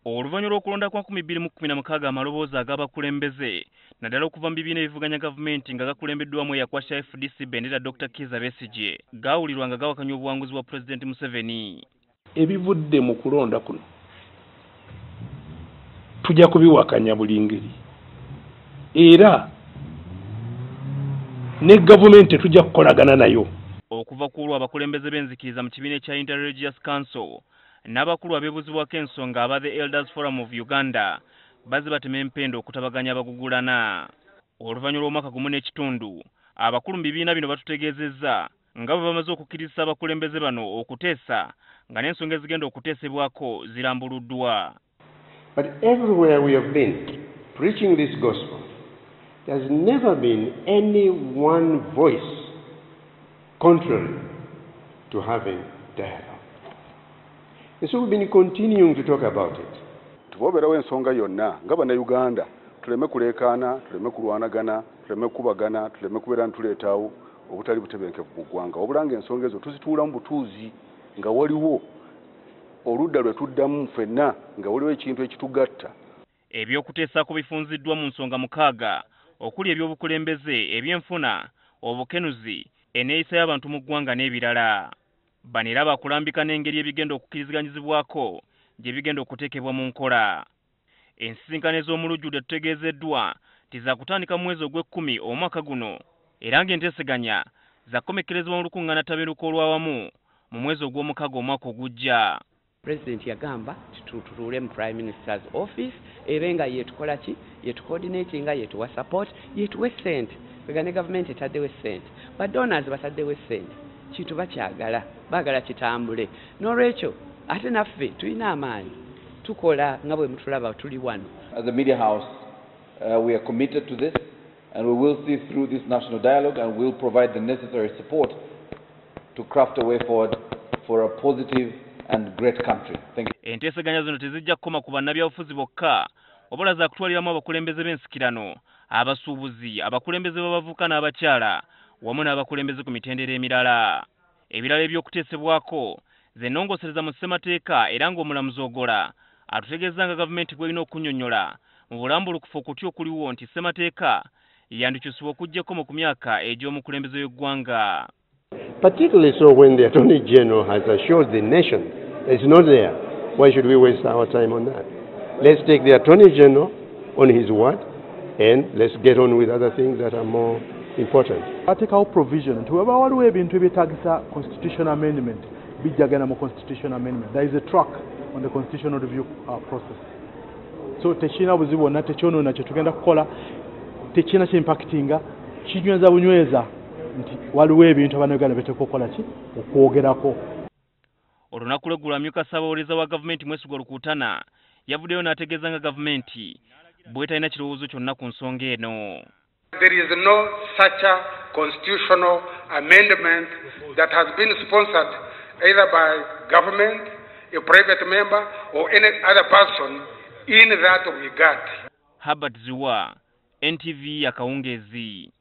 Oluvannyuma lw'okulonda kwa 2016 amaloboozi ag'abakulembeze naddala okuva mu bibiina ebivuganya gavumenti nga gakulembeddwamu eyakwasha FDC Bendera Dr. Kizza Besigye gaawulirwa nga gawakanya obuwanguzi bwa Pulezidenti Museveni. Ebivudde mu kulonda kuno tujja kubiwakanya buli ngeri era ne gavumenti tujja kukolagana nayo. Okuva ku olwo abakulembeze b'enzikiriza mu kibiina ekya Interreligious Council n'abakulu abeebuzibwako ensonga aba The Elders Forum of Uganda bazze batema empendo okutabaganya abagugulana. Oluvannyuma lw'omwaka gumu n'ekitundu abakulu mu bibiina bino batutegeezezza nga bwe bamaze okukkiriza abakulembeze bano okuteesa nga n'ensonga ezigenda okuteesebwako zirambuluddwa. But everywhere we have been preaching this gospel, there has never been any one voice contrary to having dialogue. And so we've been continuing to talk about it. Tuboberawo ensonga yonna nga bannayuganda tuleme kuleekaana, tuleme kulwanagana, tuleme kubagana, tuleme kubeera ntuleetaawo obutali butebenkevu mu ggwanga. Obulanga ensonga ezo tuzituula mu butuuzi nga waliwo oludda lwe tuddamu ffenna nga waliwo ekintu ekitugatta. Ebyokuteesaako bifunziddwa mu nsonga 6 okuli ebyobukulembeze, ebyenfuna, obukenuzi, enneeyisa y'abantu mu ggwanga n'ebirala. Bano era bakulambika n'engeri ebigenda okukkiriziganyizibwako gye bigenda okuteekebwa mu nkola. Ensisinkano ez'omulujjudde tutegeezeddwa tizakutandika mu mwezi ogw'Ekkumi omwaka guno era ng'enteeseganya zakomekkerezebwa mu lukuŋŋaanattabeeruka olw'awamu mu mwezi ogw'Omukaaga omwaka ogujja. President yagamba tutuule mu Prime Minister's Office ebe nga yetukola ki yetucoordinate nga yetuwa support yetuwe ssente kwega ne gavumenti etaddewo ssente badonors bataddewo ssente kintu bakyagala baagala kitambule n'olwekyo ate naffe tulina amaanyi tukola nga bwe mutulaba tuli wano. As a media house we are committed to this and we will see through this national dialogue and will provide the necessary support to craft a way forward for a positive and great country. Thank you. Enteeseganya zino tezijja kukoma ku bannabyabufuzi bokka wabula za kutwaliramu abakulembeze b'ensikirano, abasuubuzi, abakulembeze b'abavubuka n'abakyala wamu n'abakulembeze ku mitendera emirala. Ebirala eby'okuteesebwako ze nnongosereza mu ssemateeka era ng'omulamuzi Ogola atutegeeza nga gavumenti bw'erina okunnyonnyola mu bulambulukufu okutya okuliwo nti ssemateeka yandikyusibwa okuggyako mu ku myaka egy'omukulembeze w'eggwanga. Particularly so when the Attorney General has assured the nation that it's not there. Why should we waste our time on that? Let's take the Attorney General on his word and let's get on with other things that are more important. Atekawo provision nti weba waliwo ebintu ebyetaagisa constitutional amendment bijjagana mu constitutional amendment. There is a track on the constitutional review process. So tekirina buzibu bwonna tekyonoona kye tugenda kukola tekirina kyimpactinga kinyweza bunyweza nti waliwo ebintu Abannayuganda beteekwa okukola ki okwogerako. Olunaku lw'eggulo amyuka ssaabawolereza wa gavumenti Mwesigwa Rukutana yavuddeyo n'ategeeza nga gavumenti bwe talina kirowoozo kyonna ku nsonga eno. There is no such a constitutional amendment that has been sponsored either by government, a private member or any other person in that regard. Herbert Ziwa, NTV Akawungezi.